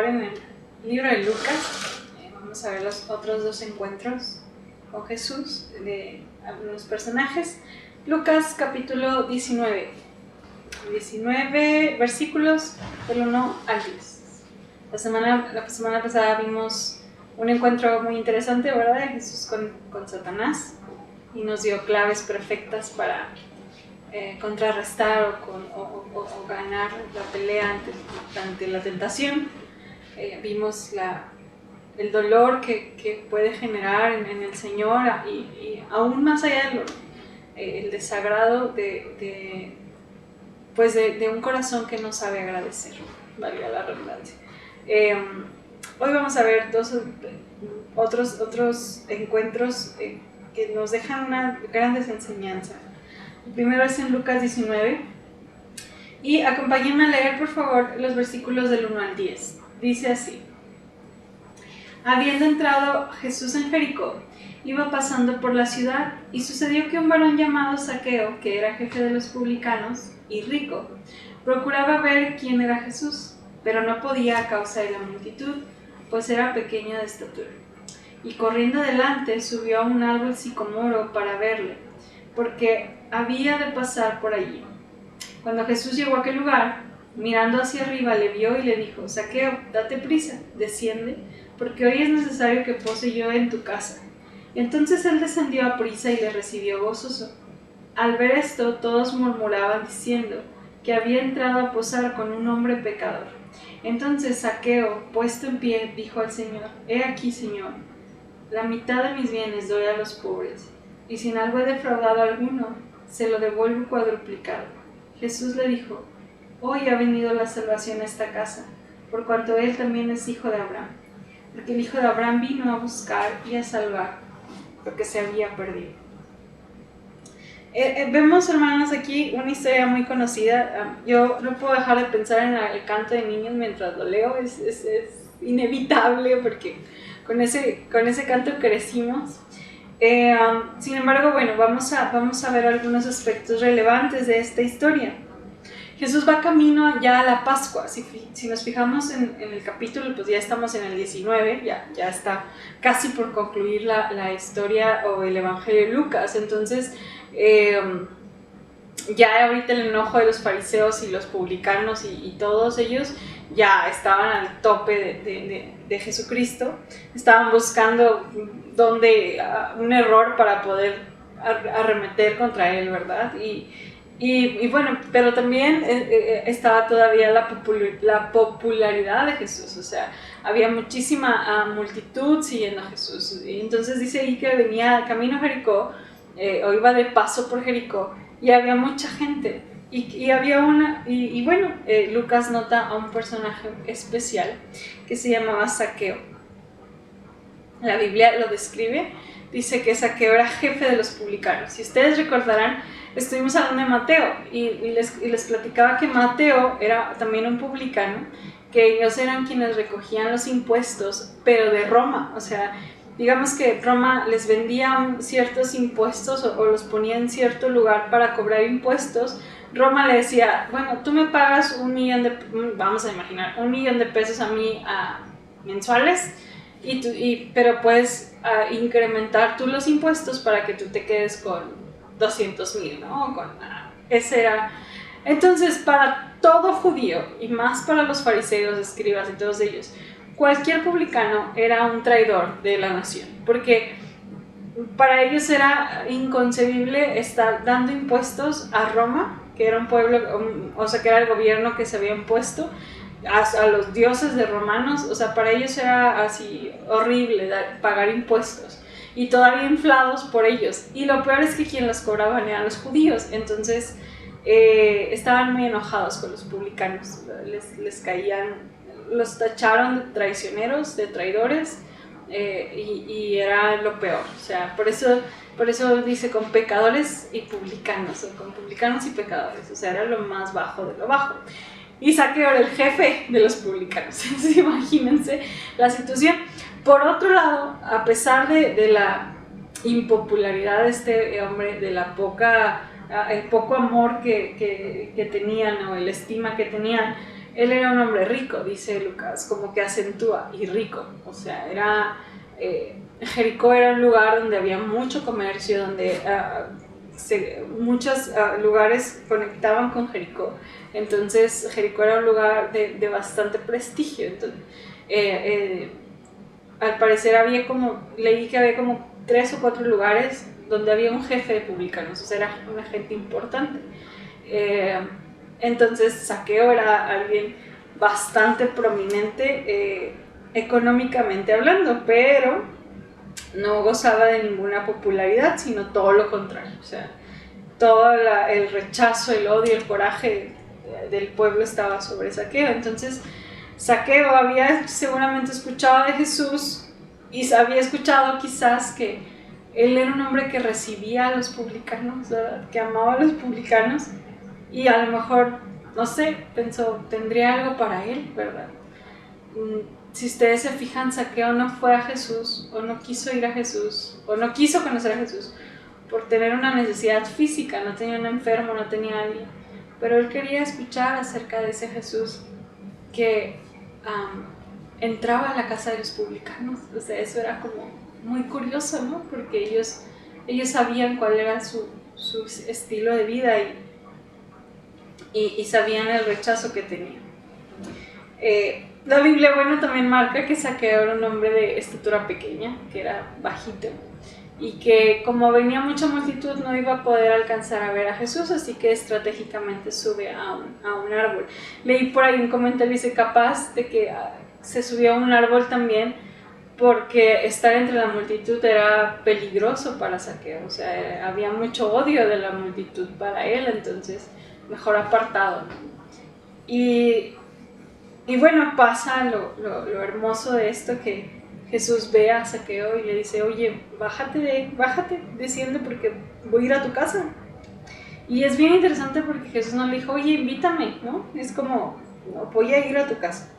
favor en el libro de Lucas. Vamos a ver los otros dos encuentros con Jesús de algunos personajes. Lucas capítulo 19, versículos del 1 al 10. La semana pasada vimos un encuentro muy interesante, ¿verdad?, de Jesús con Satanás, y nos dio claves perfectas para contrarrestar o ganar la pelea ante la tentación. Vimos el dolor que puede generar en el Señor y aún más allá el desagrado de un corazón que no sabe agradecer, valga la redundancia. Hoy vamos a ver otros encuentros que nos dejan unas grandes enseñanzas. El primero es en Lucas 19 y acompáñenme a leer por favor los versículos del 1 al 10. Dice así: Habiendo entrado Jesús en Jericó, iba pasando por la ciudad, y sucedió que un varón llamado Zaqueo, que era jefe de los publicanos y rico, procuraba ver quién era Jesús, pero no podía a causa de la multitud, pues era pequeño de estatura. Y corriendo adelante subió a un árbol sicomoro para verle, porque había de pasar por allí. Cuando Jesús llegó a aquel lugar, mirando hacia arriba, le vio y le dijo: Zaqueo, date prisa, desciende, porque hoy es necesario que pose yo en tu casa. Entonces él descendió a prisa y le recibió gozoso. Al ver esto, todos murmuraban diciendo que había entrado a posar con un hombre pecador. Entonces Zaqueo, puesto en pie, dijo al Señor: He aquí, Señor, la mitad de mis bienes doy a los pobres, y si en algo he defraudado a alguno, se lo devuelvo cuadruplicado. Jesús le dijo: Hoy ha venido la salvación a esta casa, por cuanto él también es hijo de Abraham, porque el hijo de Abraham vino a buscar y a salvar lo que se había perdido. Vemos, hermanos, aquí una historia muy conocida. Yo no puedo dejar de pensar en el canto de niños mientras lo leo. Es inevitable porque con ese canto crecimos. Sin embargo, bueno, vamos a ver algunos aspectos relevantes de esta historia. Jesús va camino ya a la Pascua. Si nos fijamos en el capítulo, pues ya estamos en el 19, ya está casi por concluir la historia o el Evangelio de Lucas. Entonces, ya ahorita el enojo de los fariseos y los publicanos y todos ellos ya estaban al tope de Jesucristo. Estaban buscando un error para poder arremeter contra él, ¿verdad? Y bueno, pero también estaba todavía la popularidad de Jesús, o sea, había muchísima multitud siguiendo a Jesús. Y entonces dice ahí que venía camino a Jericó, o iba de paso por Jericó, y había mucha gente. Y había bueno, Lucas nota a un personaje especial que se llamaba Zaqueo. La Biblia lo describe, dice que Zaqueo era jefe de los publicanos. Si ustedes recordarán, estuvimos hablando de Mateo y les platicaba que Mateo era también un publicano, que ellos eran quienes recogían los impuestos, pero de Roma. O sea, digamos que Roma les vendía ciertos impuestos o los ponía en cierto lugar para cobrar impuestos. Roma le decía: bueno, tú me pagas vamos a imaginar, $1,000,000 de pesos a mí mensuales, pero puedes incrementar tú los impuestos para que tú te quedes con 200,000, ¿no? Ese era. Entonces, para todo judío, y más para los fariseos, escribas y todos ellos, cualquier publicano era un traidor de la nación, porque para ellos era inconcebible estar dando impuestos a Roma, que era un pueblo, o sea, que era el gobierno que se había impuesto a los dioses de romanos. O sea, para ellos era así horrible pagar impuestos, y todavía inflados por ellos. Y lo peor es que quien los cobraban eran los judíos. Entonces estaban muy enojados con los publicanos, les caían, los tacharon de traicioneros, de traidores, y era lo peor. O sea, por eso dice con pecadores y publicanos, o con publicanos y pecadores. O sea, era lo más bajo de lo bajo. Y Zaqueo era el jefe de los publicanos. Entonces, imagínense la situación. Por otro lado, a pesar de la impopularidad de este hombre, de el poco amor que tenían, o la estima que tenían, él era un hombre rico, dice Lucas, como que acentúa, y rico, o sea, Jericó era un lugar donde había mucho comercio, donde muchos lugares conectaban con Jericó, entonces Jericó era un lugar de bastante prestigio. Entonces, al parecer leí que había como 3 o 4 lugares donde había un jefe de publicanos, o sea, era una gente importante. Entonces Zaqueo era alguien bastante prominente económicamente hablando, pero no gozaba de ninguna popularidad, sino todo lo contrario. O sea, todo el rechazo, el odio, el coraje del pueblo estaba sobre Zaqueo. Entonces Zaqueo había seguramente escuchado de Jesús y había escuchado quizás que él era un hombre que recibía a los publicanos, ¿verdad? Que amaba a los publicanos, y a lo mejor, no sé, pensó, tendría algo para él, ¿verdad? Si ustedes se fijan, Zaqueo no fue a Jesús, o no quiso ir a Jesús, o no quiso conocer a Jesús por tener una necesidad física, no tenía un enfermo, no tenía a alguien, pero él quería escuchar acerca de ese Jesús que entraba a la casa de los publicanos. O sea, eso era como muy curioso, ¿no? Porque ellos sabían cuál era su estilo de vida y sabían el rechazo que tenía. La Biblia, bueno, también marca que Zaqueo era un hombre de estatura pequeña, que era bajito, y que como venía mucha multitud no iba a poder alcanzar a ver a Jesús, así que estratégicamente sube a un árbol. Leí por ahí un comentario, dice, capaz de que se subió a un árbol también porque estar entre la multitud era peligroso para Zaqueo, o sea, había mucho odio de la multitud para él, entonces mejor apartado. Y bueno, pasa lo hermoso de esto, que Jesús ve a Zaqueo y le dice, oye, bájate, desciende porque voy a ir a tu casa. Y es bien interesante porque Jesús no le dijo, oye, invítame, ¿no? Es como, no, voy a ir a tu casa.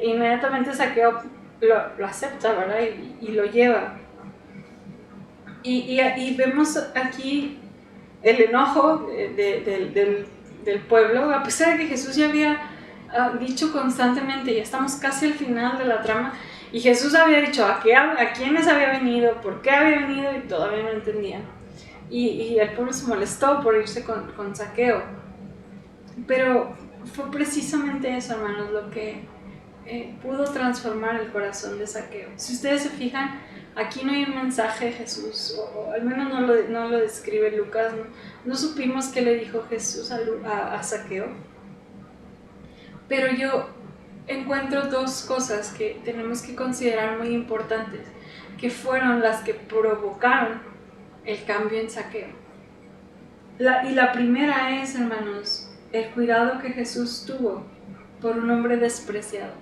Inmediatamente Zaqueo lo acepta, ¿verdad? Y lo lleva. Y vemos aquí el enojo del pueblo, a pesar de que Jesús ya había dicho constantemente, ya estamos casi al final de la trama, y Jesús había dicho a quiénes había venido, por qué había venido, y todavía no entendían. Y el pueblo se molestó por irse con Zaqueo. Pero fue precisamente eso, hermanos, lo que pudo transformar el corazón de Zaqueo. Si ustedes se fijan, aquí no hay un mensaje de Jesús, o al menos no lo describe Lucas, no supimos qué le dijo Jesús a Zaqueo. Pero yo encuentro 2 cosas que tenemos que considerar muy importantes, que fueron las que provocaron el cambio en Zaqueo. Y la primera es, hermanos, el cuidado que Jesús tuvo por un hombre despreciado,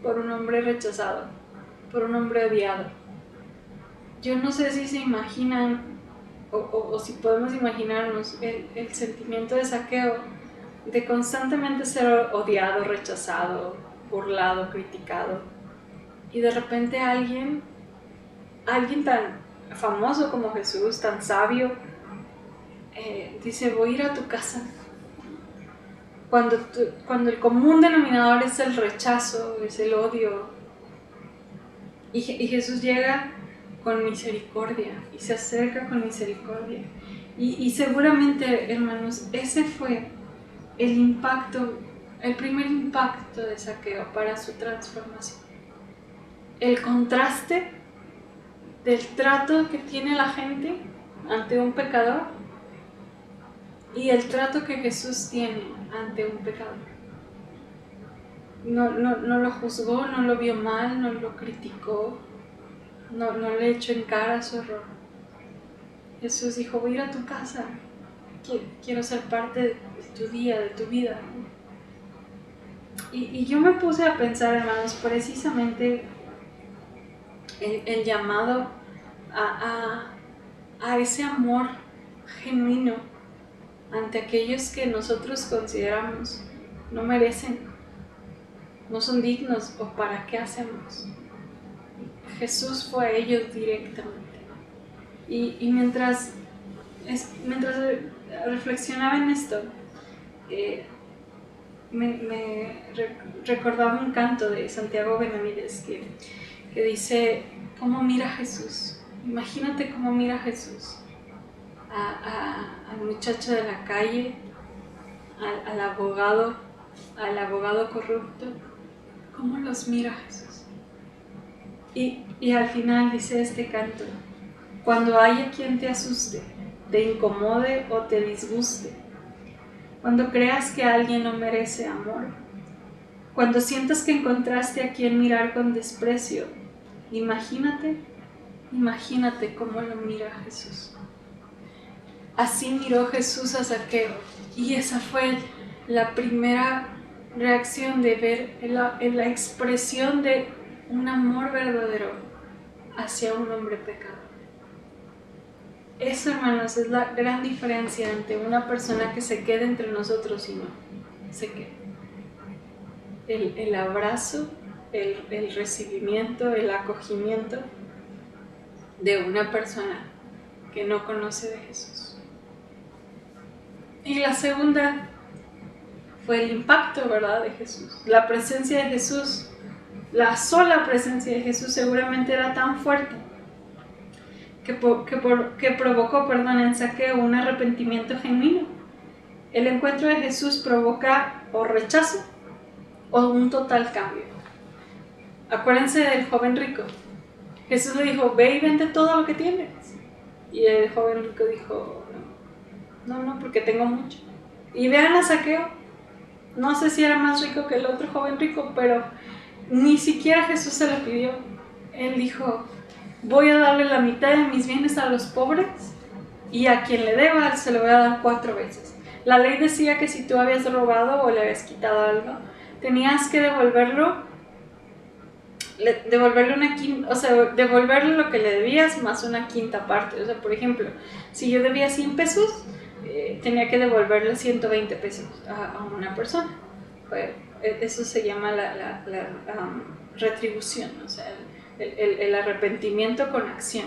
por un hombre rechazado, por un hombre odiado. Yo no sé si se imaginan o si podemos imaginarnos el sentimiento de Zaqueo de constantemente ser odiado, rechazado, burlado, criticado, y de repente alguien tan famoso como Jesús, tan sabio, dice, voy a ir a tu casa. Cuando el común denominador es el rechazo, es el odio, y Jesús llega con misericordia y se acerca con misericordia, y seguramente, hermanos, ese fue el primer impacto de Zaqueo para su transformación. El contraste del trato que tiene la gente ante un pecador y el trato que Jesús tiene ante un pecador. No lo juzgó, no lo vio mal, no lo criticó, no le echó en cara su error. Jesús dijo, voy a ir a tu casa, quiero ser parte de tu día, de tu vida. Y yo me puse a pensar, hermanos, precisamente el llamado a ese amor genuino ante aquellos que nosotros consideramos no merecen, no son dignos, o para qué hacemos. Jesús fue a ellos directamente. Y mientras reflexionaba en esto, recordaba un canto de Santiago Benavides que dice, ¿cómo mira Jesús? Imagínate cómo mira Jesús al muchacho de la calle, al abogado corrupto. ¿Cómo los mira Jesús? Y al final dice este canto, cuando haya quien te asuste, te incomode o te disguste, cuando creas que alguien no merece amor, cuando sientas que encontraste a quien mirar con desprecio, imagínate cómo lo mira Jesús. Así miró Jesús a Zaqueo, y esa fue la primera reacción de ver la expresión de un amor verdadero hacia un hombre pecador. Eso, hermanos, es la gran diferencia entre una persona que se queda entre nosotros y no se queda. El abrazo, el recibimiento, el acogimiento de una persona que no conoce de Jesús. Y la segunda fue el impacto, ¿verdad?, de Jesús. La presencia de Jesús, la sola presencia de Jesús seguramente era tan fuerte que provocó en Zaqueo un arrepentimiento genuino. El encuentro de Jesús provoca o rechazo o un total cambio. Acuérdense del joven rico. Jesús le dijo, ve y vende todo lo que tienes. Y el joven rico dijo, no, porque tengo mucho. Y vean a Zaqueo, no sé si era más rico que el otro joven rico, pero ni siquiera Jesús se lo pidió. Él dijo, voy a darle la mitad de mis bienes a los pobres y a quien le deba se lo voy a dar 4 veces. La ley decía que si tú habías robado o le habías quitado algo, tenías que devolverle lo que le debías más una quinta parte. O sea, por ejemplo, si yo debía 100 pesos, tenía que devolverle 120 pesos a una persona. Eso se llama la retribución, o sea, el arrepentimiento con acción.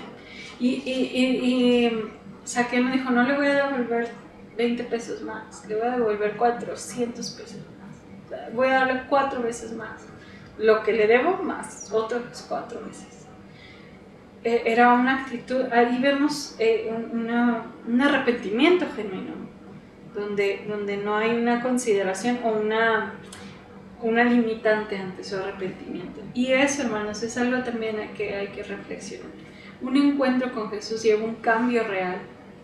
Y Zaqueo me dijo, no le voy a devolver 20 pesos más, le voy a devolver 400 pesos más. O sea, voy a darle 4 veces más lo que le debo, más otras 4 veces. Era una actitud, ahí vemos un arrepentimiento genuino, donde no hay una consideración o una limitante ante su arrepentimiento. Y eso, hermanos, es algo también que hay que reflexionar. Un encuentro con Jesús lleva un cambio real,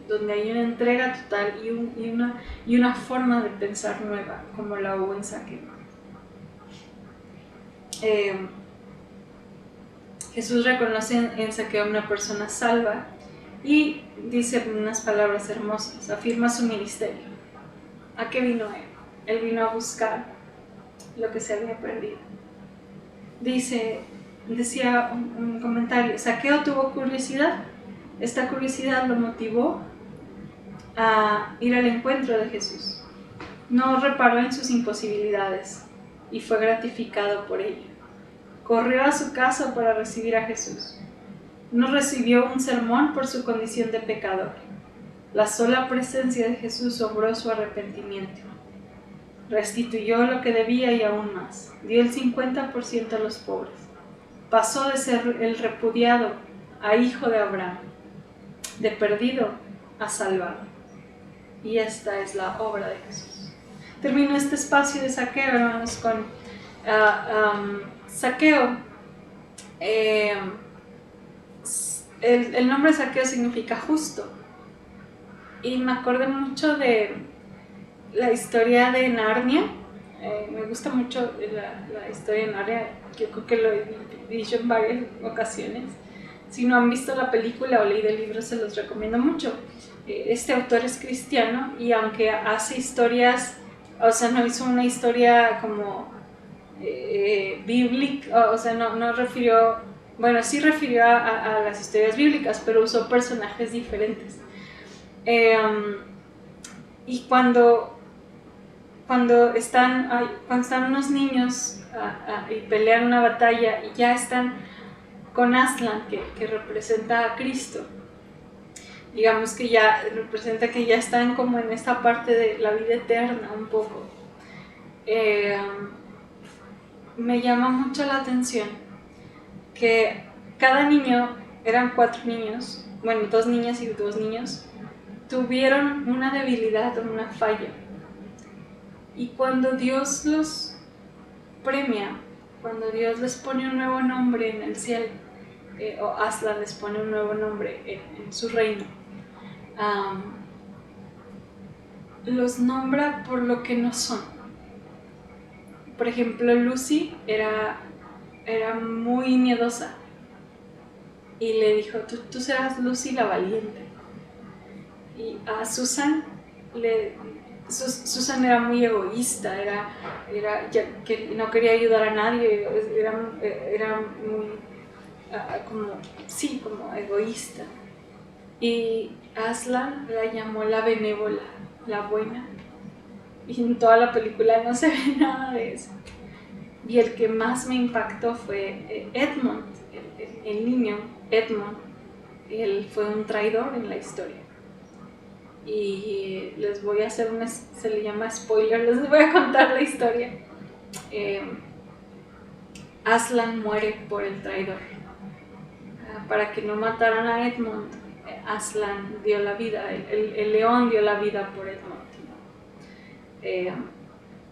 donde hay una entrega total y una forma de pensar nueva, como la hubo en Zaqueo. Jesús reconoce en Zaqueo una persona salva y dice unas palabras hermosas, afirma su ministerio. ¿A qué vino él? Él vino a buscar lo que se había perdido. Decía un comentario, Zaqueo tuvo curiosidad. Esta curiosidad lo motivó a ir al encuentro de Jesús. No reparó en sus imposibilidades y fue gratificado por ello. Corrió a su casa para recibir a Jesús. No recibió un sermón por su condición de pecador. La sola presencia de Jesús obró su arrepentimiento. Restituyó lo que debía y aún más. Dio el 50% a los pobres. Pasó de ser el repudiado a hijo de Abraham, de perdido a salvado. Y esta es la obra de Jesús. Termino este espacio de Zaqueo, hermanos, con Zaqueo. El nombre Zaqueo significa justo. Y me acordé mucho de la historia de Narnia. Me gusta mucho la historia de Narnia. Yo creo que lo he dicho en varias ocasiones. Si no han visto la película o leído el libro, se los recomiendo mucho. Este autor es cristiano y aunque hace historias, o sea, no hizo una historia como bíblica, o sea, no refirió, bueno, sí refirió a las historias bíblicas, pero usó personajes diferentes. Y cuando están unos niños y pelean una batalla y ya están con Aslan, que representa a Cristo, digamos que ya representa que ya están como en esta parte de la vida eterna un poco. eh, me llama mucho la atención que cada niño, eran 4 niños, bueno, 2 niñas y 2 niños, tuvieron una debilidad o una falla. Y cuando Dios los premia, cuando Dios les pone un nuevo nombre en el cielo, o Aslan les pone un nuevo nombre en su reino, los nombra por lo que no son. Por ejemplo, Lucy era muy miedosa y le dijo, tú serás Lucy la valiente. Y a Susan, Susan era muy egoísta, que no quería ayudar a nadie, era muy como egoísta. Y Aslan la llamó la benévola, la buena. Y en toda la película no se ve nada de eso. Y el que más me impactó fue Edmund, el niño Edmund. Él fue un traidor en la historia. Y les voy a hacer se le llama spoiler, les voy a contar la historia. Aslan muere por el traidor. Para que no mataran a Edmund, Aslan dio la vida, el león dio la vida por Edmund.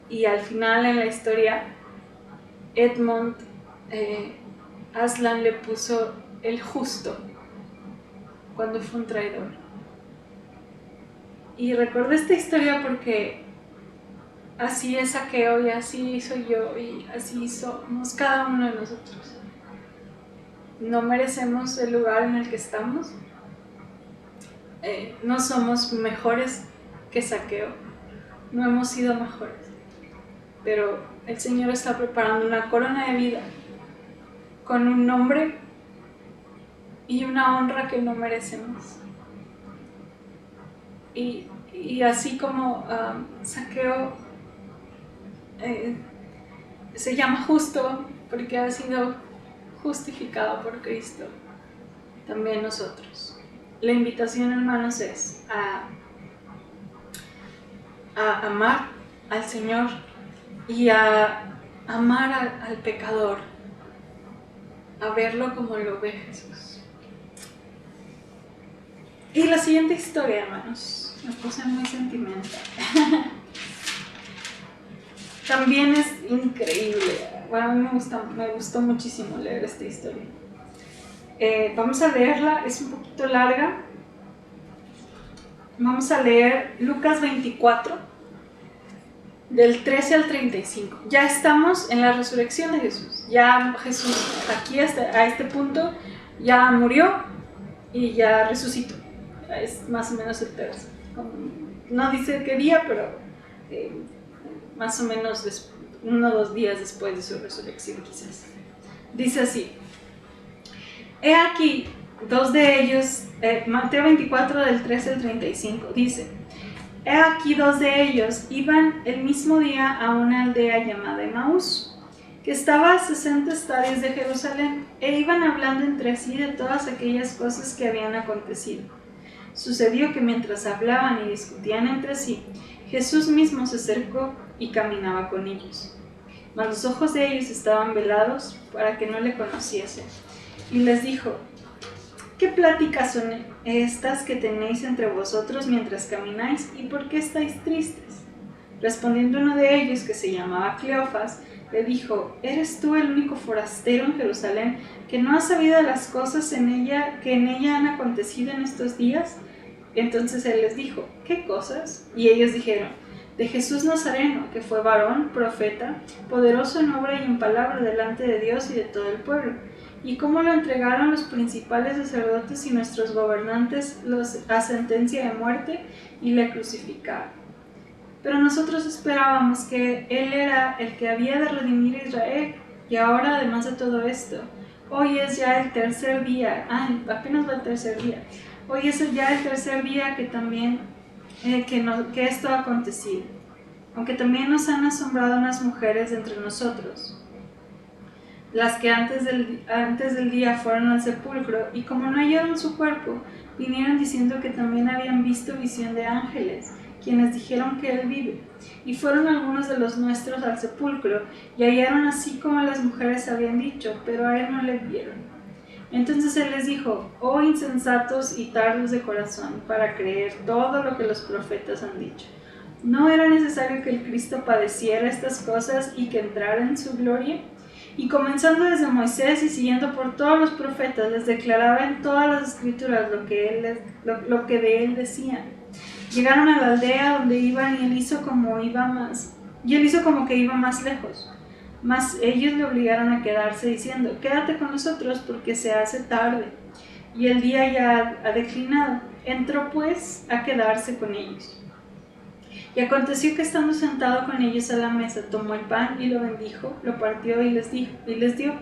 Y al final en la historia, Edmund, Aslan le puso el justo cuando fue un traidor. Y recuerdo esta historia porque así es Saqueo y así soy yo y así somos cada uno de nosotros. No merecemos el lugar en el que estamos. No somos mejores que Saqueo. No hemos sido mejores. Pero el Señor está preparando una corona de vida con un nombre y una honra que no merecemos. Y así como Saqueo se llama justo porque ha sido justificado por Cristo, también nosotros. La invitación, hermanos, es a amar al Señor y a amar al pecador, a verlo como lo ve Jesús. Y la siguiente historia, hermanos, me puse muy sentimental. También es increíble. Bueno, a mí me gustó muchísimo leer esta historia. Vamos a leerla, es un poquito larga. Vamos a leer Lucas 24, del 13 al 35. Ya estamos en la resurrección de Jesús. Ya Jesús aquí a este punto ya murió y ya resucitó. Es más o menos el tercer. No dice qué día, pero más o menos 1 o 2 días después de su resurrección quizás. Dice así: he aquí 2 de ellos, Mateo 24 del 13 al 35, dice: he aquí 2 de ellos iban el mismo día a una aldea llamada Emaús, que estaba a 60 estadios de Jerusalén, e iban hablando entre sí de todas aquellas cosas que habían acontecido. Sucedió que mientras hablaban y discutían entre sí, Jesús mismo se acercó y caminaba con ellos. Mas los ojos de ellos estaban velados para que no le conociesen. Y les dijo: ¿qué pláticas son estas que tenéis entre vosotros mientras camináis, y por qué estáis tristes? Respondiendo uno de ellos, que se llamaba Cleofas, le dijo: ¿eres tú el único forastero en Jerusalén que no has sabido las cosas que en ella han acontecido en estos días? Entonces él les dijo: ¿qué cosas? Y ellos dijeron: de Jesús Nazareno, que fue varón, profeta, poderoso en obra y en palabra delante de Dios y de todo el pueblo, y cómo lo entregaron los principales sacerdotes y nuestros gobernantes a sentencia de muerte y le crucificaron. Pero nosotros esperábamos que Él era el que había de redimir a Israel, y ahora, además de todo esto, hoy es ya el tercer día, apenas va el tercer día, hoy es ya el tercer día que también que esto ha acontecido, aunque también nos han asombrado unas mujeres de entre nosotros, las que antes del día fueron al sepulcro, y como no hallaron su cuerpo, vinieron diciendo que también habían visto visión de ángeles, quienes dijeron que él vive. Y fueron algunos de los nuestros al sepulcro, y hallaron así como las mujeres habían dicho, pero a él no le vieron. Entonces él les dijo: oh insensatos y tardos de corazón, para creer todo lo que los profetas han dicho. ¿No era necesario que el Cristo padeciera estas cosas y que entrara en su gloria? Y comenzando desde Moisés y siguiendo por todos los profetas, les declaraba en todas las escrituras lo que de él decían. Llegaron a la aldea donde iban y él hizo como que iba más lejos. Mas ellos le obligaron a quedarse diciendo: quédate con nosotros porque se hace tarde y el día ya ha declinado. Entró pues a quedarse con ellos. Y aconteció que estando sentado con ellos a la mesa, tomó el pan y lo bendijo, lo partió y les dio.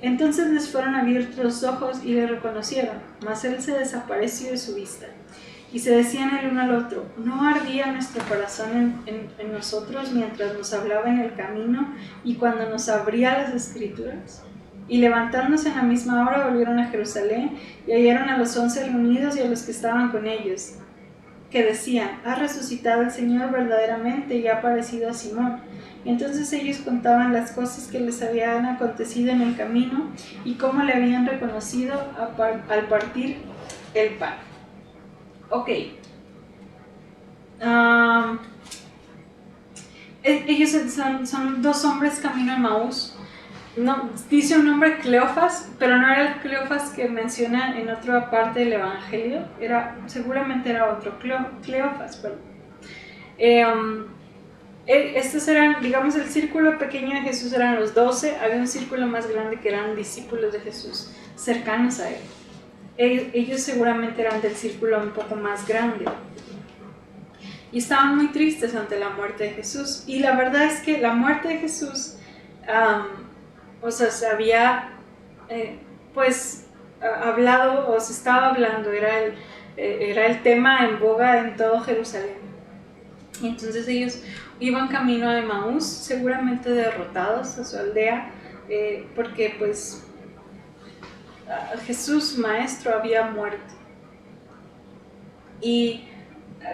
Entonces les fueron abiertos los ojos y le reconocieron, mas él se desapareció de su vista. Y se decían el uno al otro: ¿no ardía nuestro corazón en nosotros mientras nos hablaba en el camino y cuando nos abría las escrituras? Y levantándose en la misma hora volvieron a Jerusalén y hallaron a los 11 reunidos y a los que estaban con ellos, que decían: ha resucitado el Señor verdaderamente y ha aparecido a Simón. Y entonces ellos contaban las cosas que les habían acontecido en el camino y cómo le habían reconocido al partir el pan. Ok. Ellos son dos hombres camino a Emaús. No, dice un nombre Cleofas, pero no era el Cleofas que menciona en otra parte del Evangelio. Seguramente era otro Cleofas. Estos eran, digamos, el círculo pequeño de Jesús eran los 12. Había un círculo más grande que eran discípulos de Jesús, cercanos a él. Ellos seguramente eran del círculo un poco más grande. Y estaban muy tristes ante la muerte de Jesús. Y la verdad es que la muerte de Jesús... se había hablado, o se estaba hablando, era el tema en boga en todo Jerusalén. Y entonces ellos iban camino a Emaús, seguramente derrotados a su aldea, porque pues Jesús, maestro, había muerto. Y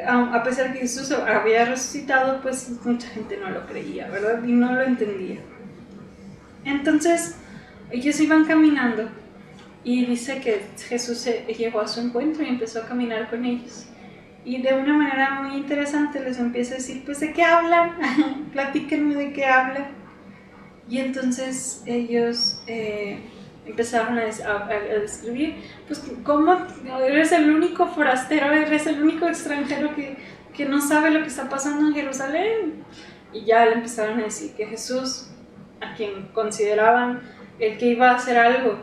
a pesar de que Jesús había resucitado, pues mucha gente no lo creía, ¿verdad? Y no lo entendía. Entonces ellos iban caminando y dice que Jesús se llegó a su encuentro y empezó a caminar con ellos. Y de una manera muy interesante les empieza a decir: pues, ¿de qué hablan? Platíquenme de qué hablan. Y entonces ellos empezaron a describir: pues, ¿cómo eres el único forastero, eres el único extranjero que no sabe lo que está pasando en Jerusalén? Y ya le empezaron a decir que Jesús, a quien consideraban el que iba a hacer algo,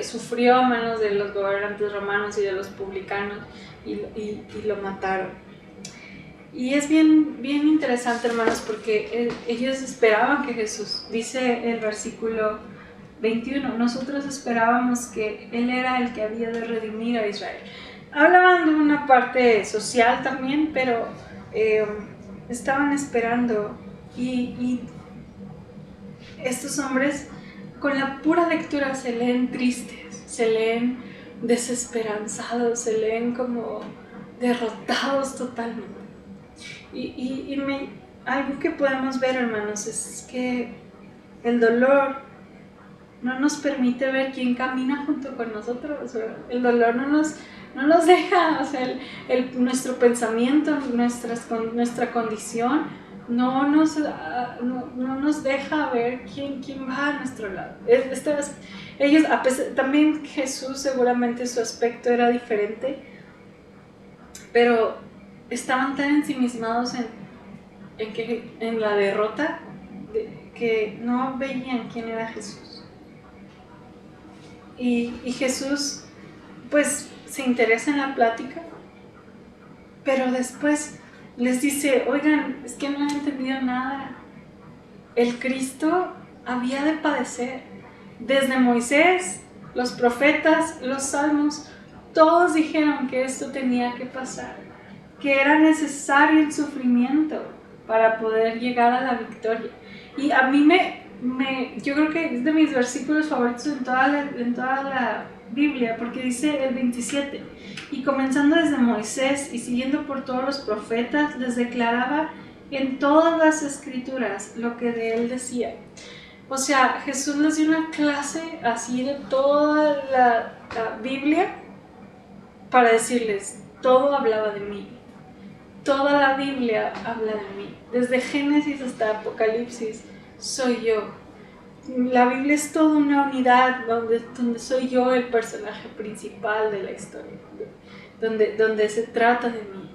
sufrió a manos de los gobernantes romanos y de los publicanos y lo mataron. Y es bien interesante, hermanos, porque ellos esperaban que Jesús, dice el versículo 21, nosotros esperábamos que Él era el que había de redimir a Israel. Hablaban de una parte social también, pero estaban esperando y estos hombres con la pura lectura se leen tristes, se leen desesperanzados, se leen como derrotados totalmente. Algo que podemos ver, hermanos, es que el dolor no nos permite ver quién camina junto con nosotros. El dolor no nos deja, nuestro pensamiento, nuestra condición no nos deja ver quién va a nuestro lado. Ellos, también Jesús, seguramente su aspecto era diferente, pero estaban tan ensimismados en la derrota que no veían quién era Jesús. Y Jesús pues se interesa en la plática, pero después les dice: oigan, es que no han entendido nada. El Cristo había de padecer. Desde Moisés, los profetas, los salmos, todos dijeron que esto tenía que pasar, que era necesario el sufrimiento para poder llegar a la victoria. Y a mí yo creo que es de mis versículos favoritos en toda la Biblia, porque dice el 27: y comenzando desde Moisés y siguiendo por todos los profetas, les declaraba en todas las escrituras lo que de él decía. O sea, Jesús les dio una clase así de toda la Biblia para decirles, todo hablaba de mí. Toda la Biblia habla de mí. Desde Génesis hasta Apocalipsis soy yo. La Biblia es toda una unidad donde soy yo el personaje principal de la historia, donde se trata de mí.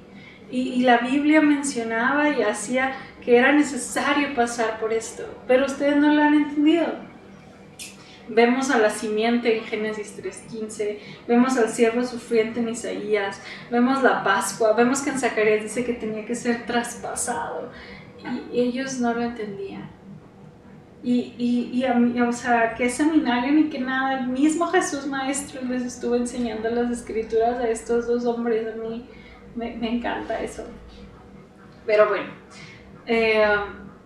Y la Biblia mencionaba y hacía que era necesario pasar por esto, pero ustedes no lo han entendido. Vemos a la simiente en Génesis 3:15, vemos al siervo sufriente en Isaías, vemos la Pascua, vemos que en Zacarías dice que tenía que ser traspasado, y ellos no lo entendían. Y o sea, qué seminario ni qué nada, el mismo Jesús Maestro les estuvo enseñando las escrituras a estos dos hombres. A mí me encanta eso. Pero bueno,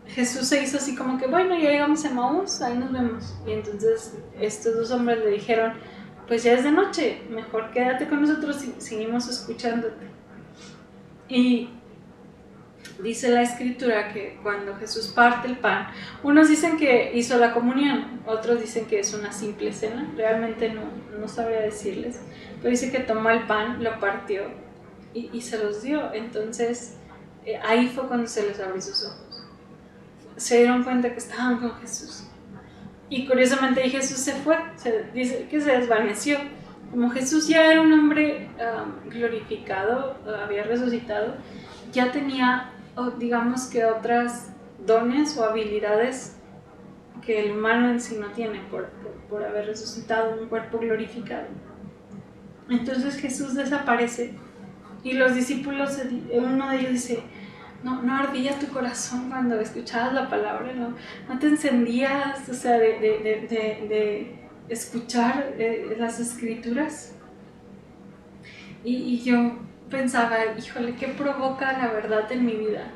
Jesús se hizo así como que, bueno, ya llegamos a Emaús, ahí nos vemos. Y entonces estos dos hombres le dijeron, pues ya es de noche, mejor quédate con nosotros y seguimos escuchándote. Y dice la escritura que cuando Jesús parte el pan, unos dicen que hizo la comunión, otros dicen que es una simple cena, realmente no sabría decirles, pero dice que tomó el pan, lo partió y se los dio. Entonces ahí fue cuando se les abrió sus ojos, se dieron cuenta que estaban con Jesús. Y curiosamente ahí Jesús se fue, dice que se desvaneció. Como Jesús ya era un hombre glorificado, había resucitado, ya tenía, digamos que otras dones o habilidades que el humano en sí no tiene por haber resucitado un cuerpo glorificado. Entonces Jesús desaparece y los discípulos, uno de ellos dice, no ardía tu corazón cuando escuchabas la palabra, no te encendías, o sea, de escuchar las escrituras. Y yo pensaba, híjole, ¿qué provoca la verdad en mi vida?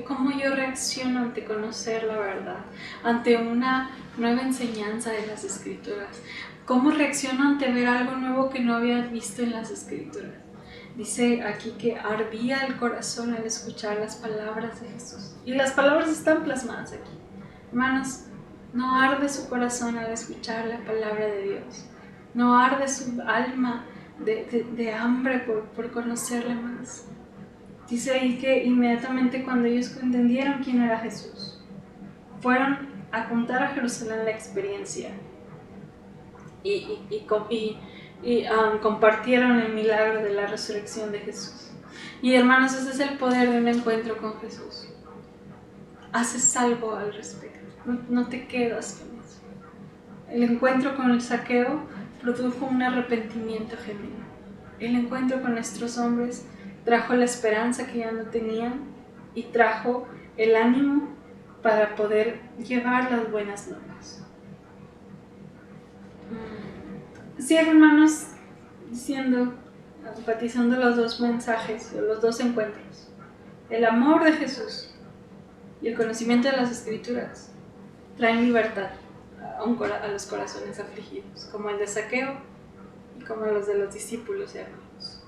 ¿Cómo yo reacciono ante conocer la verdad? Ante una nueva enseñanza de las escrituras. ¿Cómo reacciono ante ver algo nuevo que no había visto en las escrituras? Dice aquí que ardía el corazón al escuchar las palabras de Jesús. Y las palabras están plasmadas aquí. Hermanos, no arde su corazón al escuchar la palabra de Dios. No arde su alma de hambre por conocerle más. Dice ahí que inmediatamente cuando ellos entendieron quién era Jesús, fueron a contar a Jerusalén la experiencia y compartieron el milagro de la resurrección de Jesús. Y hermanos, ese es el poder de un encuentro con Jesús. Haces algo al respecto, no te quedas con eso. El encuentro con el Zaqueo produjo un arrepentimiento genuino. El encuentro con nuestros hombres trajo la esperanza que ya no tenían y trajo el ánimo para poder llevar las buenas nuevas. Cierro, hermanos, enfatizando los dos mensajes, los dos encuentros. El amor de Jesús y el conocimiento de las Escrituras traen libertad a los corazones afligidos, como el de Zaqueo y como los de los discípulos y hermanos.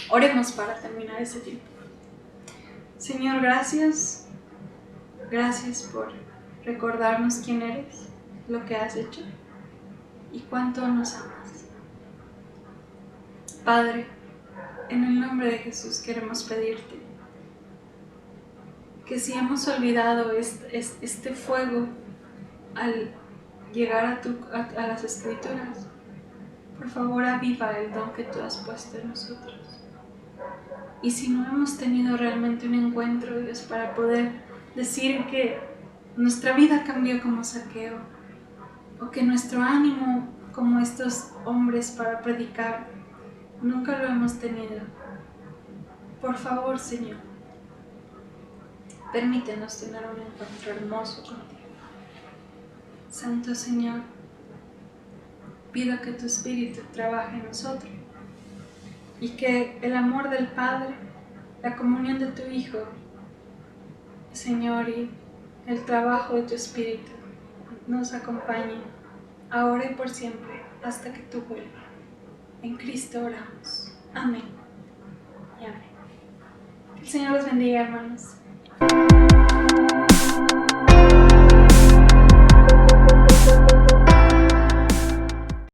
Oremos para terminar este tiempo. Señor, gracias por recordarnos quién eres, lo que has hecho y cuánto nos amas. Padre, en el nombre de Jesús queremos pedirte que si hemos olvidado este fuego al llegar a las Escrituras, por favor aviva el don que tú has puesto en nosotros. Y si no hemos tenido realmente un encuentro, Dios, para poder decir que nuestra vida cambió como Zaqueo, o que nuestro ánimo como estos hombres para predicar nunca lo hemos tenido, por favor, Señor, permítenos tener un encuentro hermoso contigo. Santo Señor, pido que tu Espíritu trabaje en nosotros y que el amor del Padre, la comunión de tu Hijo, Señor, y el trabajo de tu Espíritu nos acompañe ahora y por siempre hasta que tú vuelvas. En Cristo oramos. Amén y amén. Que el Señor los bendiga, hermanos.